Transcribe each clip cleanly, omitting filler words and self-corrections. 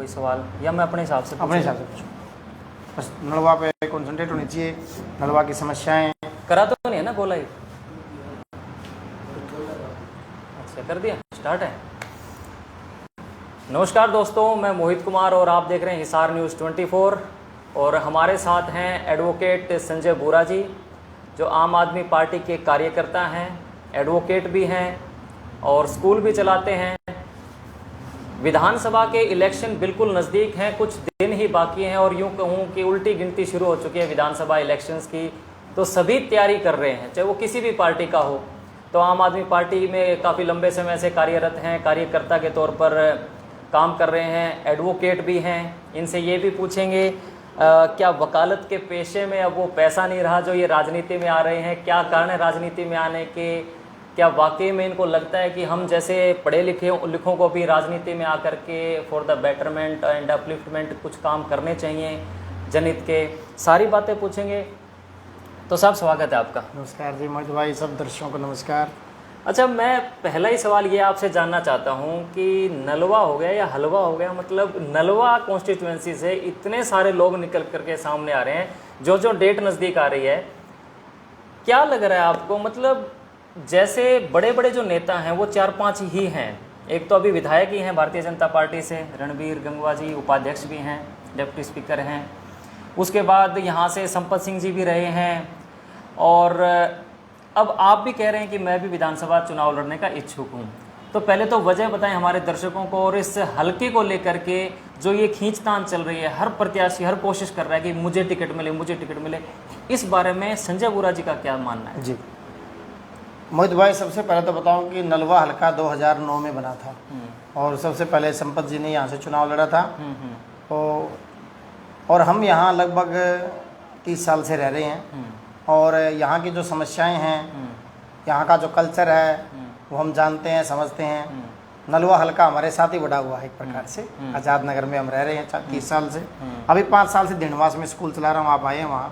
कोई सवाल या मैं अपने हिसाब से अपने हिसाब से पूछो। बस नलवा पे कंसंट्रेट होनी चाहिए, नलवा की समस्याएं। करा तो नहीं है ना गोलाई? अच्छा कर दिया, स्टार्ट है। नमस्कार दोस्तों, मैं मोहित कुमार और आप देख रहे हैं हिसार न्यूज़ 24। और हमारे साथ हैं एडवोकेट संजय बोरा जी, जो आम आदमी पार्टी के कार्यकर्ता हैं, एडवोकेट भी हैं और स्कूल भी चलाते हैं। विधानसभा के इलेक्शन बिल्कुल नज़दीक हैं, कुछ दिन ही बाकी हैं और यूं कहूं कि उल्टी गिनती शुरू हो चुकी है विधानसभा इलेक्शंस की। तो सभी तैयारी कर रहे हैं, चाहे वो किसी भी पार्टी का हो। तो आम आदमी पार्टी में काफ़ी लंबे समय से कार्यरत हैं, कार्यकर्ता के तौर पर काम कर रहे हैं, एडवोकेट भी हैं। इनसे ये भी पूछेंगे क्या वकालत के पेशे में अब वो पैसा नहीं रहा जो ये राजनीति में आ रहे हैं? क्या कारण है राजनीति में आने के? क्या वाकई में इनको लगता है कि हम जैसे पढ़े लिखों को भी राजनीति में आकर के for the betterment and upliftment कुछ काम करने चाहिए जनहित के? सारी बातें पूछेंगे। तो साहब स्वागत है आपका। नमस्कार जी मोहित भाई, सब दर्शकों को नमस्कार। अच्छा, मैं पहला ही सवाल ये आपसे जानना चाहता हूँ कि नलवा हो गया या हलवा हो गया, मतलब नलवा कॉन्स्टिट्यूएंसी से इतने सारे लोग निकल करके सामने आ रहे हैं, जो डेट नज़दीक आ रही है, क्या लग रहा है आपको? मतलब जैसे बड़े बड़े जो नेता हैं वो 4-5 ही हैं। एक तो अभी विधायक ही हैं भारतीय जनता पार्टी से, रणबीर गंगवा जी उपाध्यक्ष भी हैं, डिप्टी स्पीकर हैं। उसके बाद यहाँ से संपत सिंह जी भी रहे हैं और अब आप भी कह रहे हैं कि मैं भी विधानसभा चुनाव लड़ने का इच्छुक हूँ। तो पहले तो वजह बताएं हमारे दर्शकों को, और इस हलके को लेकर के जो ये खींचतान चल रही है, हर प्रत्याशी हर कोशिश कर रहा है कि मुझे टिकट मिले, मुझे टिकट मिले, इस बारे में संजय बोरा जी का क्या मानना है? जी मोहित भाई, सबसे पहले तो बताऊं कि नलवा हलका 2009 में बना था और सबसे पहले संपत जी ने यहाँ से चुनाव लड़ा था। और हम यहाँ लगभग 30 साल से रह रहे हैं और यहाँ की जो समस्याएं हैं, यहाँ का जो कल्चर है वो हम जानते हैं, समझते हैं। नलवा हलका हमारे साथ ही बड़ा हुआ है एक प्रकार से। आज़ाद नगर में हम रह रहे हैं 30 साल से। अभी 5 साल से दिनवास में स्कूल चला रहा हूँ, आप आए हैं वहाँ,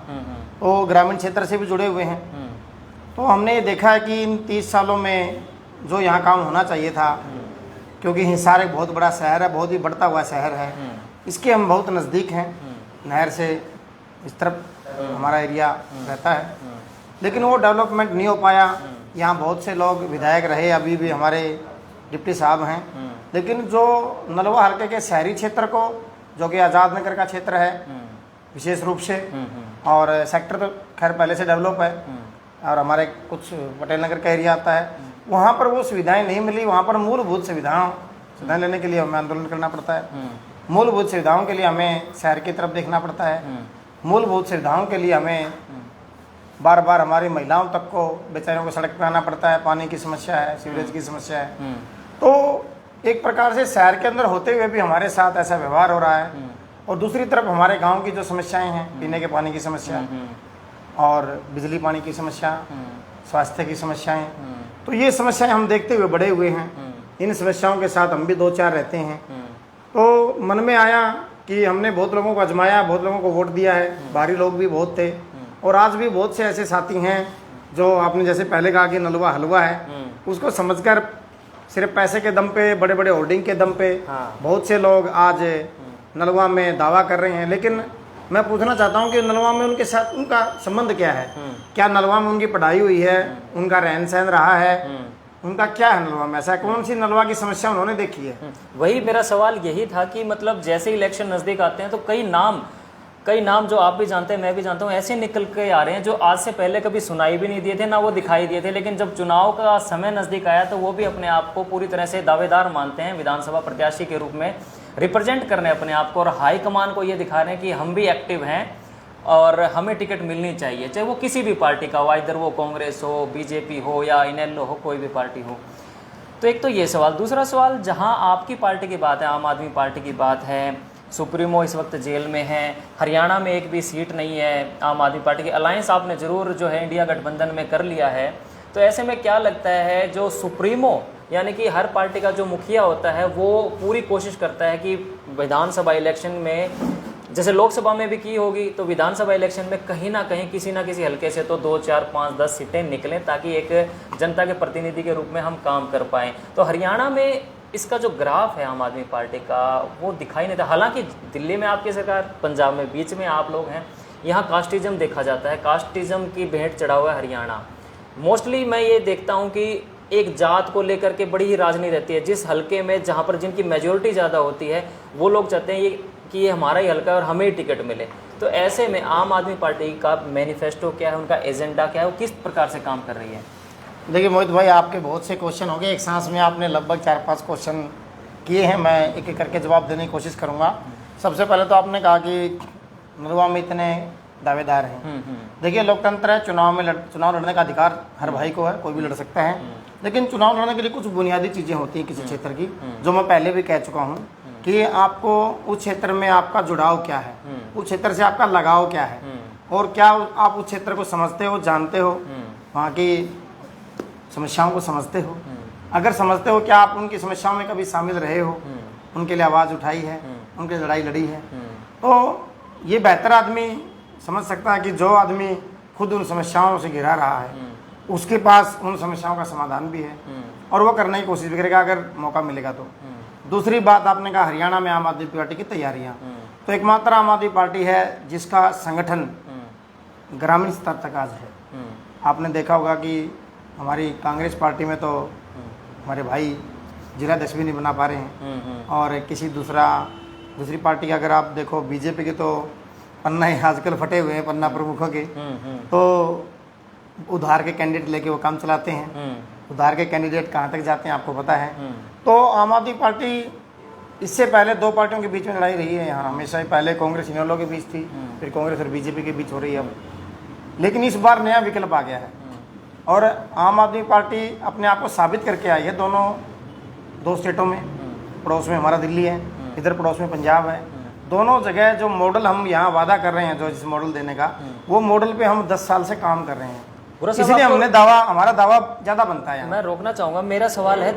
तो ग्रामीण क्षेत्र से भी जुड़े हुए हैं। तो हमने ये देखा है कि इन 30 सालों में जो यहाँ काम होना चाहिए था, क्योंकि हिसार एक बहुत बड़ा शहर है, बहुत ही बढ़ता हुआ शहर है, इसके हम बहुत नज़दीक हैं, नहर से इस तरफ हमारा एरिया रहता है, लेकिन वो डेवलपमेंट नहीं हो पाया। यहाँ बहुत से लोग विधायक रहे, अभी भी हमारे डिप्टी साहब हैं, लेकिन जो नलवा हल्के के शहरी क्षेत्र को, जो कि आज़ाद नगर का क्षेत्र है विशेष रूप से, और सेक्टर तो खैर पहले से डेवलप है, और हमारे कुछ पटेल नगर का एरिया आता है, वहाँ पर वो सुविधाएं नहीं मिली। वहाँ पर मूलभूत सुविधाएं लेने के लिए हमें आंदोलन करना पड़ता है, मूलभूत सुविधाओं के लिए हमें शहर की तरफ देखना पड़ता है, मूलभूत सुविधाओं के लिए हमें बार बार हमारी महिलाओं तक को बेचारों को सड़क पर आना पड़ता है। पानी की समस्या है, सीवरेज की समस्या है। तो एक प्रकार से शहर के अंदर होते हुए भी हमारे साथ ऐसा व्यवहार हो रहा है। और दूसरी तरफ हमारे गाँव की जो समस्याएँ हैं, पीने के पानी की समस्या और बिजली पानी की समस्या, स्वास्थ्य की समस्याएं, तो ये समस्याएं हम देखते हुए बड़े हुए हैं। इन समस्याओं के साथ हम भी 2-4 रहते हैं। तो मन में आया कि हमने बहुत लोगों को आजमाया, बहुत लोगों को वोट दिया है, बाहरी लोग भी बहुत थे, और आज भी बहुत से ऐसे साथी हैं जो आपने जैसे पहले कहा कि नलवा हलवा है, उसको समझकर सिर्फ पैसे के दम पे, बड़े बड़े होर्डिंग के दम पे बहुत से लोग आज नलवा में दावा कर रहे हैं। लेकिन मैं पूछना चाहता हूं कि नलवा में उनके साथ उनका संबंध क्या है? क्या नलवा में उनकी पढ़ाई हुई है, उनका रहन सहन रहा है, उनका क्या है नलवा में? ऐसा कौन सी नलवा की समस्या उन्होंने देखी है? वही मेरा सवाल यही था कि मतलब जैसे इलेक्शन नज़दीक आते हैं तो कई नाम जो आप भी जानते हैं, मैं भी जानता हूँ, ऐसे निकल के आ रहे हैं जो आज से पहले कभी सुनाई भी नहीं दिए थे, ना वो दिखाई दिए थे, लेकिन जब चुनाव का समय नज़दीक आया तो वो भी अपने आप को पूरी तरह से दावेदार मानते हैं विधानसभा प्रत्याशी के रूप में, रिप्रेजेंट करने अपने आप को, और हाईकमान को ये दिखा रहे हैं कि हम भी एक्टिव हैं और हमें टिकट मिलनी चाहिए, चाहे वो किसी भी पार्टी का हो, इधर वो कांग्रेस हो, बीजेपी हो या इनेलो हो, कोई भी पार्टी हो। तो एक तो ये सवाल। दूसरा सवाल, जहां आपकी पार्टी की बात है, आम आदमी पार्टी की बात है, सुप्रीमो इस वक्त जेल में है, हरियाणा में एक भी सीट नहीं है आम आदमी पार्टी की, अलायंस आपने ज़रूर जो है इंडिया गठबंधन में कर लिया है, तो ऐसे में क्या लगता है जो सुप्रीमो यानी कि हर पार्टी का जो मुखिया होता है वो पूरी कोशिश करता है कि विधानसभा इलेक्शन में, जैसे लोकसभा में भी की होगी, तो विधानसभा इलेक्शन में कहीं ना कहीं किसी ना किसी हल्के से तो 2, 4, 5, 10 सीटें निकलें ताकि एक जनता के प्रतिनिधि के रूप में हम काम कर पाएँ। तो हरियाणा में इसका जो ग्राफ है आम आदमी पार्टी का वो दिखाई नहीं था। हालांकि दिल्ली में आपकी सरकार, पंजाब में बीच में आप लोग हैं, यहाँ कास्टिज्म देखा जाता है, कास्टिज्म की भेंट चढ़ा हुआ है हरियाणा। मोस्टली मैं ये देखता हूँ कि एक जात को लेकर के बड़ी ही राजनीति रहती है। जिस हलके में जहाँ पर जिनकी मेजोरिटी ज़्यादा होती है वो लोग चाहते हैं ये कि ये हमारा ही हलका है और हमें ही टिकट मिले। तो ऐसे में आम आदमी पार्टी का मैनिफेस्टो क्या है, उनका एजेंडा क्या है, वो किस प्रकार से काम कर रही है? देखिए मोहित भाई, आपके बहुत से क्वेश्चन हो गए एक सांस में, आपने लगभग 4-5 क्वेश्चन किए हैं। मैं एक एक करके जवाब देने की कोशिश करूँगा। सबसे पहले तो आपने कहा कि नलवा में इतने दावेदार हैं। देखिए लोकतंत्र है, चुनाव लड़ने का अधिकार हर भाई को है, कोई भी लड़ सकता है। लेकिन चुनाव लड़ने के लिए कुछ बुनियादी चीज़ें होती हैं किसी क्षेत्र की, जो मैं पहले भी कह चुका हूँ कि आपको उस क्षेत्र में आपका जुड़ाव क्या है, उस क्षेत्र से आपका लगाव क्या है, और क्या आप उस क्षेत्र को समझते हो, जानते हो, वहाँ की समस्याओं को समझते हो। अगर समझते हो, क्या आप उनकी समस्याओं में कभी शामिल रहे हो, उनके लिए आवाज़ उठाई है, उनकी लड़ाई लड़ी है, तो ये बेहतर आदमी समझ सकता है कि जो आदमी खुद उन समस्याओं से घिरा रहा है उसके पास उन समस्याओं का समाधान भी है और वो करने की कोशिश भी करेगा अगर मौका मिलेगा तो। दूसरी बात आपने कहा हरियाणा में आम आदमी पार्टी की तैयारियां, तो एकमात्र आम आदमी पार्टी है जिसका संगठन ग्रामीण स्तर तक आज है। आपने देखा होगा कि हमारी कांग्रेस पार्टी में तो हमारे भाई जिलाध्यक्ष भी नहीं बना पा रहे हैं, और किसी दूसरी पार्टी का अगर आप देखो बीजेपी के तो पन्ना ही आजकल फटे हुए हैं, पन्ना प्रमुखों के, तो उधार के कैंडिडेट लेके वो काम चलाते हैं। उधार के कैंडिडेट कहाँ तक जाते हैं आपको पता है। तो आम आदमी पार्टी इससे पहले दो पार्टियों के बीच में लड़ाई रही है यहाँ हमेशा ही। पहले कांग्रेस इनेलो के बीच थी, फिर कांग्रेस और बीजेपी के बीच हो रही है अब। लेकिन इस बार नया विकल्प आ गया है और आम आदमी पार्टी अपने आप को साबित करके आई है दोनों दो स्टेटों में। पड़ोस में हमारा दिल्ली है, इधर पड़ोस में पंजाब है। दोनों जगह जो मॉडल हम यहाँ वादा कर रहे हैं, जो जिस मॉडल देने का, वो मॉडल पे हम 10 साल से काम कर रहे हैं। इसलिए हमने हमारा दावा ज़्यादा बनता है। मैं रोकना चाहूँगा, मेरा सवाल है,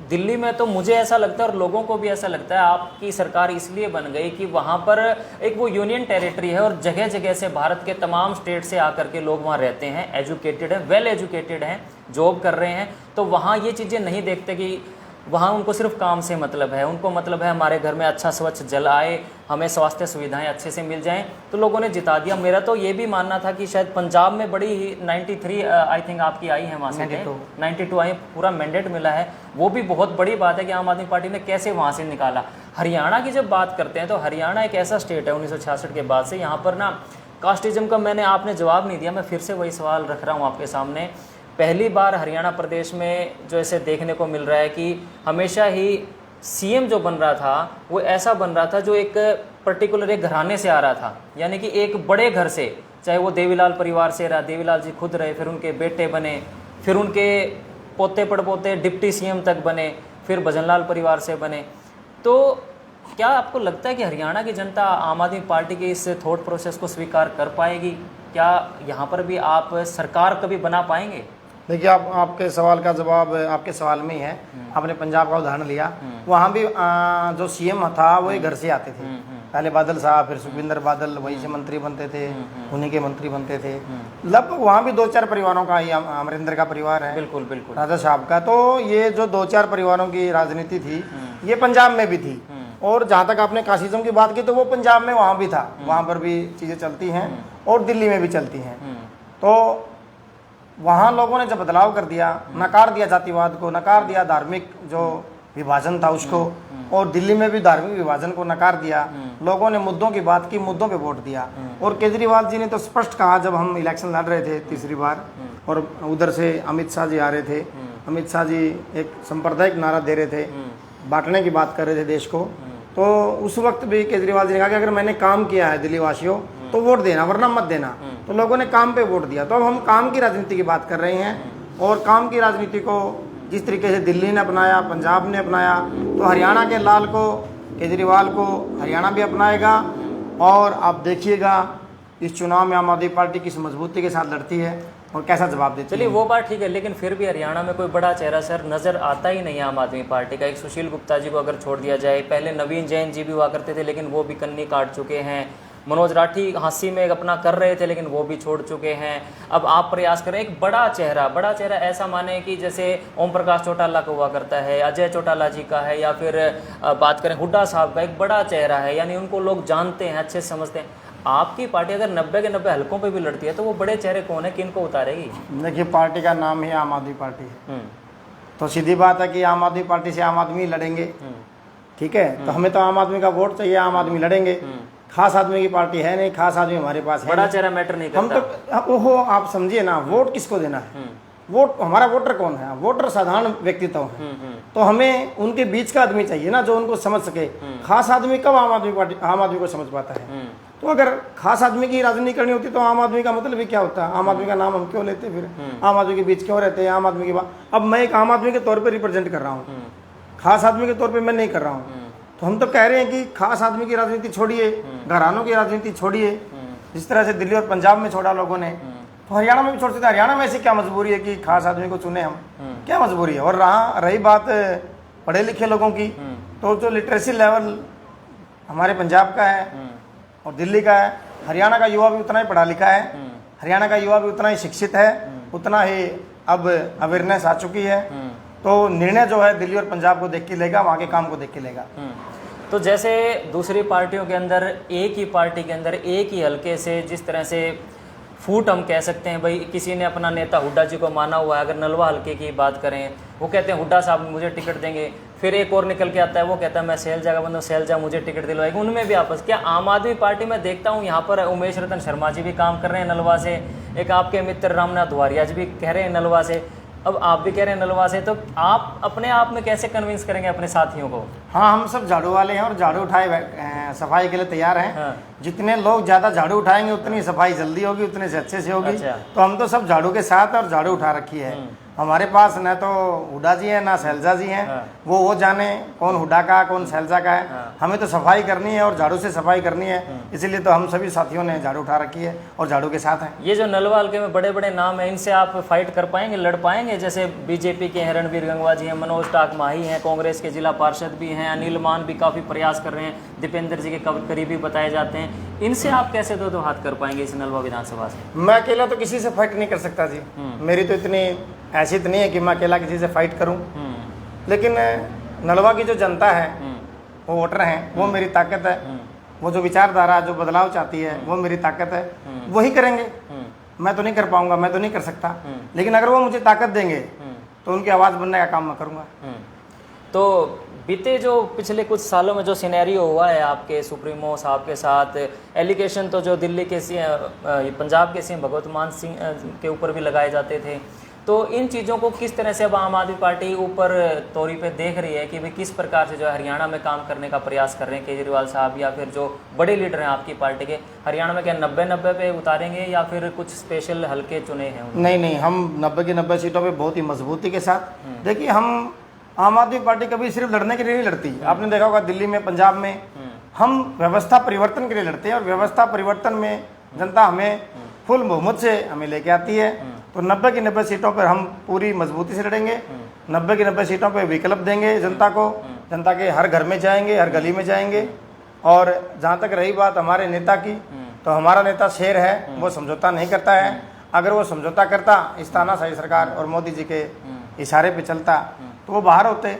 दिल्ली में तो मुझे ऐसा लगता है और लोगों को भी ऐसा लगता है आपकी सरकार इसलिए बन गई कि वहाँ पर एक वो यूनियन टेरिटरी है और जगह जगह से भारत के तमाम स्टेट से आकर के लोग वहाँ रहते हैं, एजुकेटेड हैं, वेल एजुकेटेड हैं, जॉब कर रहे हैं। तो वहाँ ये चीज़ें नहीं देखते कि वहाँ उनको सिर्फ काम से मतलब है, उनको मतलब है हमारे घर में अच्छा स्वच्छ जल आए, हमें स्वास्थ्य सुविधाएं अच्छे से मिल जाएं, तो लोगों ने जिता दिया। मेरा तो ये भी मानना था कि शायद पंजाब में बड़ी ही 93 आई थिंक आपकी आई है वहाँ से 92 आई, पूरा मैंडेट मिला है। वो भी बहुत बड़ी बात है कि आम आदमी पार्टी ने कैसे वहाँ से निकाला। हरियाणा की जब बात करते हैं तो हरियाणा एक ऐसा स्टेट है 1966 के बाद से, यहाँ पर ना कास्टिज्म का आपने जवाब नहीं दिया, मैं फिर से वही सवाल रख रहा हूँ आपके सामने। पहली बार हरियाणा प्रदेश में जो ऐसे देखने को मिल रहा है कि हमेशा ही सीएम जो बन रहा था वो ऐसा बन रहा था जो एक पर्टिकुलर एक घराने से आ रहा था, यानी कि एक बड़े घर से, चाहे वो देवीलाल परिवार से रहा, देवीलाल जी खुद रहे, फिर उनके बेटे बने, फिर उनके पोते पड़पोते डिप्टी सीएम तक बने, फिर भजनलाल परिवार से बने। तो क्या आपको लगता है कि हरियाणा की जनता आम आदमी पार्टी के इस थॉट प्रोसेस को स्वीकार कर पाएगी? क्या यहाँ पर भी आप सरकार कभी बना पाएंगे? देखिए आपके सवाल का जवाब आपके सवाल में ही है। आपने पंजाब का उदाहरण लिया, वहाँ भी जो सीएम था वो एक घर से आते थे। पहले बादल साहब, फिर सुखविंदर बादल वहीं से मंत्री बनते थे, उन्हीं के मंत्री बनते थे। लगभग वहाँ भी 2-4 परिवारों का ही, अमरिंदर का परिवार है, बिल्कुल बिल्कुल, राजा साहब का। तो ये जो 2-4 परिवारों की राजनीति थी ये पंजाब में भी थी। और जहाँ तक आपने कास्टिज्म की बात की तो वो पंजाब में वहाँ भी था, वहाँ पर भी चीज़ें चलती हैं और दिल्ली में भी चलती हैं। तो वहाँ लोगों ने जब बदलाव कर दिया, नकार दिया जातिवाद को, नकार दिया धार्मिक जो विभाजन था उसको, और दिल्ली में भी धार्मिक विभाजन को नकार दिया। लोगों ने मुद्दों की बात की, मुद्दों पे वोट दिया। और केजरीवाल जी ने तो स्पष्ट कहा जब हम इलेक्शन लड़ रहे थे तीसरी बार और उधर से अमित शाह जी आ रहे थे, अमित शाह जी एक सांप्रदायिक नारा दे रहे थे, बांटने की बात कर रहे थे देश को। तो उस वक्त भी केजरीवाल जी ने कहा कि अगर मैंने काम किया है दिल्ली वासियों तो वोट देना, वरना मत देना। तो लोगों ने काम पे वोट दिया। तो अब हम काम की राजनीति की बात कर रहे हैं, और काम की राजनीति को जिस तरीके से दिल्ली ने अपनाया, पंजाब ने अपनाया, तो हरियाणा के लाल को, केजरीवाल को हरियाणा भी अपनाएगा। और आप देखिएगा इस चुनाव में आम आदमी पार्टी किस मजबूती के साथ लड़ती है और कैसा जवाब देती है। चलिए वो बात ठीक है, लेकिन फिर भी हरियाणा में कोई बड़ा चेहरा सर नज़र आता ही नहीं है आम आदमी पार्टी का। एक सुशील गुप्ता जी को अगर छोड़ दिया जाए, पहले नवीन जैन जी भी हुआ करते थे लेकिन वो भी कन्नी काट चुके हैं। मनोज राठी हंसी में अपना कर रहे थे लेकिन वो भी छोड़ चुके हैं। अब आप प्रयास करें एक बड़ा चेहरा ऐसा माने कि जैसे ओम प्रकाश चौटाला का हुआ करता है, अजय चौटाला जी का है, या फिर बात करें हुड्डा साहब का, एक बड़ा चेहरा है, यानी उनको लोग जानते हैं, अच्छे समझते हैं। आपकी पार्टी अगर 90 के 90 हलकों पे भी लड़ती है तो वो बड़े चेहरे कौन है, किन को उतारेगी? देखिए, पार्टी का नाम ही आम आदमी पार्टी है, तो सीधी बात है कि आम आदमी पार्टी से आम आदमी लड़ेंगे। ठीक है, तो हमें तो आम आदमी का वोट चाहिए, आम आदमी लड़ेंगे। खास आदमी की पार्टी है नहीं, खास आदमी हमारे पास है, बड़ा चेहरा मैटर नहीं करता। हम तो ओहो, आप समझिए ना, वोट किसको देना है? वोट, हमारा वोटर कौन है? वोटर साधारण व्यक्तित्व है, तो हमें उनके बीच का आदमी चाहिए ना, जो उनको समझ सके। खास आदमी कब आम आदमी को समझ पाता है? तो अगर खास आदमी की राजनीति करनी होती तो आम आदमी का मतलब ही क्या होता है? आम आदमी का नाम हम क्यों लेते फिर? आम आदमी के बीच क्यों रहते हैं? आम आदमी की बात, अब मैं एक आम आदमी के तौर पर रिप्रेजेंट कर रहा हूँ, खास आदमी के तौर पर मैं नहीं कर रहा हूँ। तो हम तो कह रहे हैं कि खास आदमी की राजनीति छोड़िए, घरानों की राजनीति छोड़िए, जिस तरह से दिल्ली और पंजाब में छोड़ा लोगों ने, तो हरियाणा में भी छोड़ सकते हैं। हरियाणा में ऐसी क्या मजबूरी है कि खास आदमी को चुने हम? क्या मजबूरी है? और रही बात पढ़े लिखे लोगों की, तो जो लिटरेसी लेवल हमारे पंजाब का है और दिल्ली का है, हरियाणा का युवा भी उतना ही पढ़ा लिखा है, हरियाणा का युवा भी उतना ही शिक्षित है, उतना ही अब अवेयरनेस आ चुकी है। तो निर्णय जो है दिल्ली और पंजाब को देख के लेगा, वहाँ के काम को देख के लेगा। तो जैसे दूसरी पार्टियों के अंदर, एक ही पार्टी के अंदर एक ही हल्के से जिस तरह से फूट हम कह सकते हैं, भाई किसी ने अपना नेता हुड्डा जी को माना हुआ है, अगर नलवा हल्के की बात करें, वो कहते हैं हुड्डा साहब मुझे टिकट देंगे, फिर एक और निकल के आता है वो कहता है मैं सैलजा का बंदा, सैलजा मुझे टिकट दिलवाएगी, उनमें भी आपस। क्या आम आदमी पार्टी में देखता हूँ यहाँ पर उमेश रतन शर्मा जी भी काम कर रहे हैं नलवा से, एक आपके मित्र रामनाथ धुआरिया जी भी कह रहे हैं नलवा से, अब आप भी कह रहे हैं नलवा से, तो आप अपने आप में कैसे कन्विंस करेंगे अपने साथियों को? हाँ, हम सब झाड़ू वाले हैं और झाड़ू उठाए सफाई के लिए तैयार हैं। हाँ। जितने लोग ज़्यादा झाड़ू उठाएंगे उतनी सफाई जल्दी होगी, उतने से अच्छे से होगी। अच्छा। तो हम तो सब झाड़ू के साथ और झाड़ू उठा रखी है। हमारे पास न तो हुड्डा जी है ना सैलजा जी हैं। हाँ। वो जाने कौन हुड्डा का कौन सैलजा का है। हाँ। हमें तो सफाई करनी है और झाड़ू से सफाई करनी है, इसीलिए तो हम सभी साथियों ने झाड़ू उठा रखी है और झाड़ू के साथ हैं। ये जो नलवा हल्के में बड़े बड़े नाम हैं, इनसे आप फाइट कर पाएंगे, लड़ पाएंगे? जैसे बीजेपी के हैं रणबीर गंगवा जी हैं, मनोज टाक माही हैं, कांग्रेस के जिला पार्षद भी हैं, अनिल मान भी काफ़ी प्रयास कर रहे हैं, दीपेंद्र जी के करीबी बताए जाते हैं, इनसे आप कैसे दो हाथ कर पाएंगे इस नलवा विधानसभा से? मैं अकेला तो किसी से फाइट नहीं कर सकता जी, मेरी तो इतनी हैसियत नहीं है कि मैं अकेला किसी से फाइट करूं। लेकिन नलवा की जो जनता है, वो वोटर हैं, वो मेरी ताकत है। वो जो विचारधारा, जो बदलाव चाहती है, वो मेरी ताकत है। वही करेंगे। मैं तो नहीं कर पाऊंगा, मैं तो नहीं कर सकता, लेकिन अगर वो मुझे ताकत देंगे तो उनकी आवाज़ बनने का काम मैं करूँगा। तो बीते जो पिछले कुछ सालों में जो सिनेरियो हुआ है आपके सुप्रीमो साहब के साथ, एलिगेशन तो जो दिल्ली के पंजाब के सीएम भगवंत मान सिंह के ऊपर भी लगाए जाते थे, तो इन चीज़ों को किस तरह से अब आम आदमी पार्टी ऊपर तौरी पे देख रही है कि भाई किस प्रकार से जो है हरियाणा में काम करने का प्रयास कर रहे हैं केजरीवाल साहब, या फिर जो बड़े लीडर हैं आपकी पार्टी के, हरियाणा में क्या 90-90 पे उतारेंगे या फिर कुछ स्पेशल हल्के चुने हैं? नहीं, हम 90 की 90 सीटों पे बहुत ही मजबूती के साथ। देखिए, हम आम आदमी पार्टी कभी सिर्फ लड़ने के लिए नहीं लड़ती। आपने देखा होगा दिल्ली में, पंजाब में हम व्यवस्था परिवर्तन के लिए लड़ते हैं, और व्यवस्था परिवर्तन में जनता हमें फुल बहुमत से हमें लेके आती है। तो 90 की 90 सीटों पर हम पूरी मजबूती से लड़ेंगे। 90 की 90 सीटों पर विकल्प देंगे जनता को, जनता के हर घर में जाएंगे, हर गली में जाएंगे। और जहाँ तक रही बात हमारे नेता की, तो हमारा नेता शेर है, वो समझौता नहीं करता है। अगर वो समझौता करता, इस तानाशाही सरकार और मोदी जी के इशारे पे चलता, तो वो बाहर होते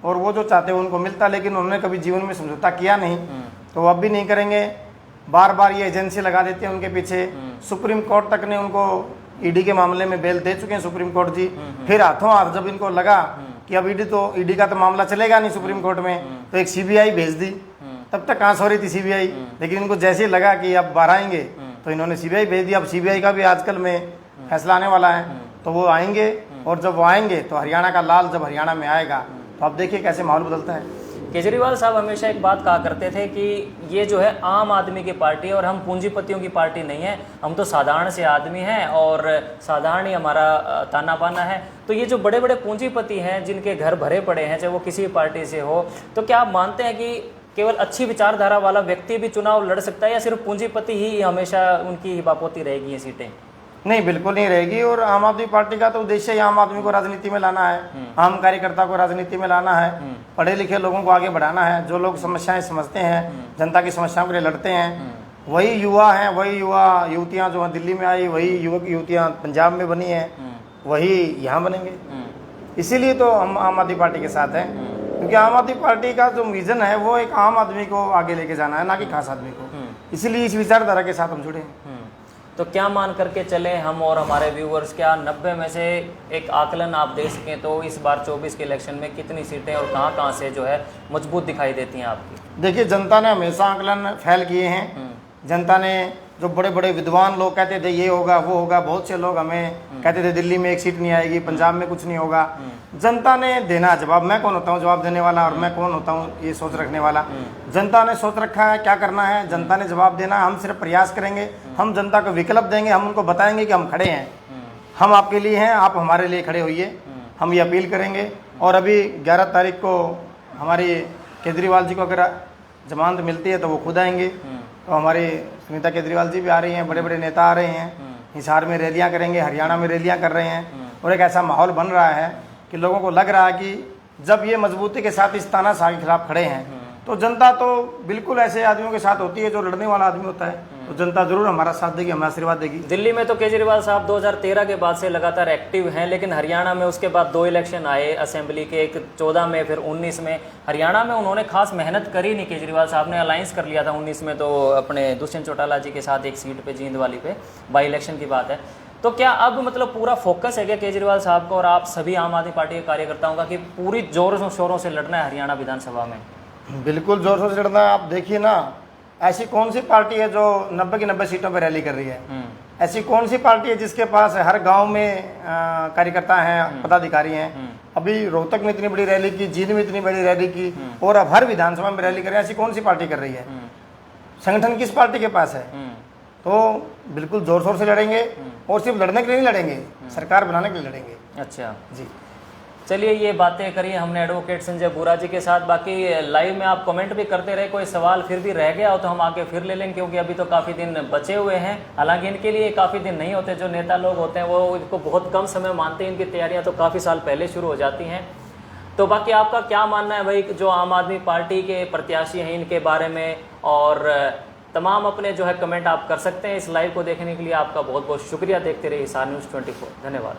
और वो जो चाहते उनको मिलता, लेकिन उन्होंने कभी जीवन में समझौता किया नहीं, तो वो अब भी नहीं करेंगे। बार बार ये एजेंसी लगा देती है उनके पीछे। सुप्रीम कोर्ट तक ने उनको ईडी के मामले में बेल दे चुके हैं सुप्रीम कोर्ट जी। फिर हाथों हाथ जब इनको लगा कि अब ईडी का तो मामला चलेगा नहीं सुप्रीम कोर्ट में, तो एक सीबीआई भेज दी। तब तक कहाँ सो रही थी सीबीआई, लेकिन इनको जैसे ही लगा कि अब बाहर आएंगे तो इन्होंने सीबीआई भेज दी। अब सीबीआई का भी आजकल में फैसला आने वाला है, तो वो आएंगे, और जब वो आएंगे तो हरियाणा का लाल जब हरियाणा में आएगा तो आप देखिए कैसे माहौल बदलता है। केजरीवाल साहब हमेशा एक बात कहा करते थे कि ये जो है आम आदमी की पार्टी है और हम पूंजीपतियों की पार्टी नहीं है, हम तो साधारण से आदमी हैं और साधारण ही हमारा ताना बाना है। तो ये जो बड़े बड़े पूंजीपति हैं जिनके घर भरे पड़े हैं, चाहे वो किसी भी पार्टी से हो, तो क्या आप मानते हैं कि केवल अच्छी विचारधारा वाला व्यक्ति भी चुनाव लड़ सकता है, या सिर्फ पूंजीपति ही हमेशा उनकी हिबापोती रहेगी ये सीटें? नहीं, बिल्कुल नहीं रहेगी। और आम आदमी पार्टी का तो उद्देश्य ही आम आदमी को राजनीति में लाना है, आम कार्यकर्ता को राजनीति में लाना है, पढ़े लिखे लोगों को आगे बढ़ाना है। जो लोग समस्याएं समझते हैं, जनता की समस्याओं के लिए लड़ते हैं, वही युवा हैं, वही युवा युवतियाँ जो हैं दिल्ली में आई, वही युवक युवतियाँ पंजाब में बनी हैं, वही यहाँ बनेंगे। इसीलिए तो हम आम आदमी पार्टी के साथ हैं, क्योंकि आम आदमी पार्टी का जो विजन है वो एक आम आदमी को आगे लेके जाना है, ना कि खास आदमी को। इसीलिए इस विचारधारा के साथ हम जुड़े हैं। तो क्या मान करके चले हम और हमारे व्यूअर्स, क्या 90 में से एक आकलन आप दे सकें तो इस बार 24 के इलेक्शन में कितनी सीटें और कहाँ कहाँ से जो है मजबूत दिखाई देती हैं आपकी? देखिए, जनता ने हमेशा आकलन फैल किए हैं। जनता ने जो बड़े बड़े विद्वान लोग कहते थे ये होगा वो होगा, बहुत से लोग हमें कहते थे दिल्ली में एक सीट नहीं आएगी, पंजाब में कुछ नहीं होगा। जनता ने देना जवाब। मैं कौन होता हूँ जवाब देने वाला, और मैं कौन होता हूँ ये सोच रखने वाला। जनता ने सोच रखा है क्या करना है, जनता ने जवाब देना। हम सिर्फ प्रयास करेंगे, हम जनता को विकल्प देंगे, हम उनको बताएंगे कि हम खड़े हैं, हम आपके लिए हैं, आप हमारे लिए खड़े होइए। हम ये अपील करेंगे। और अभी 11 तारीख को हमारी केजरीवाल जी को अगर जमानत मिलती है तो वो खुद आएंगे। तो हमारी सुनीता केजरीवाल जी भी आ रही हैं, बड़े बड़े नेता आ रहे हैं, हिसार में रैलियां करेंगे, हरियाणा में रैलियां कर रहे हैं। और एक ऐसा माहौल बन रहा है कि लोगों को लग रहा है कि जब ये मजबूती के साथ इस तानाशाह के खिलाफ खड़े हैं तो जनता तो बिल्कुल ऐसे आदमियों के साथ होती है जो लड़ने वाला आदमी होता है। तो जनता जरूर हमारा साथ देगी, हमें आशीर्वाद देगी। दिल्ली में तो केजरीवाल साहब 2013 के बाद से लगातार एक्टिव हैं, लेकिन हरियाणा में उसके बाद 2 इलेक्शन आए असेंबली के, एक 14 में फिर 19 में। हरियाणा में उन्होंने खास मेहनत करी नहीं। केजरीवाल साहब ने अलायंस कर लिया था 19 में तो अपने दुष्यंत चौटाला जी के साथ एक सीट पे, जींद वाली पे, बाई इलेक्शन की बात है। तो क्या अब मतलब पूरा फोकस है क्या केजरीवाल साहब को और आप सभी आम आदमी पार्टी के कार्यकर्ताओं का कि पूरी जोरों शोरों से लड़ना है हरियाणा विधानसभा में? बिल्कुल जोर शोर से लड़ना है। आप देखिए ना, ऐसी कौन सी पार्टी है जो 90 की 90 सीटों पर रैली कर रही है? ऐसी कौन सी पार्टी है जिसके पास हर गांव में कार्यकर्ता हैं, पदाधिकारी हैं? अभी रोहतक में इतनी बड़ी रैली की, जींद में इतनी बड़ी रैली की, और अब हर विधानसभा में रैली कर रहे हैं। ऐसी कौन सी पार्टी कर रही है? संगठन किस पार्टी के पास है? तो बिल्कुल जोर शोर से लड़ेंगे, और सिर्फ लड़ने के लिए नहीं लड़ेंगे, सरकार बनाने के लिए लड़ेंगे। अच्छा जी, चलिए, ये बातें करिए हमने एडवोकेट संजय बुरा जी के साथ। बाकी लाइव में आप कमेंट भी करते रहे, कोई सवाल फिर भी रह गया हो तो हम आके फिर ले लेंगे, क्योंकि अभी तो काफ़ी दिन बचे हुए हैं। हालांकि इनके लिए काफ़ी दिन नहीं होते। जो नेता लोग होते हैं वो इनको बहुत कम समय मानते हैं, इनकी तैयारियां तो काफ़ी साल पहले शुरू हो जाती हैं। तो बाकी आपका क्या मानना है भाई, जो आम आदमी पार्टी के प्रत्याशी हैं इनके बारे में? और तमाम अपने जो है कमेंट आप कर सकते हैं। इस लाइव को देखने के लिए आपका बहुत बहुत शुक्रिया। देखते रहिए हिसार न्यूज़ 24। धन्यवाद।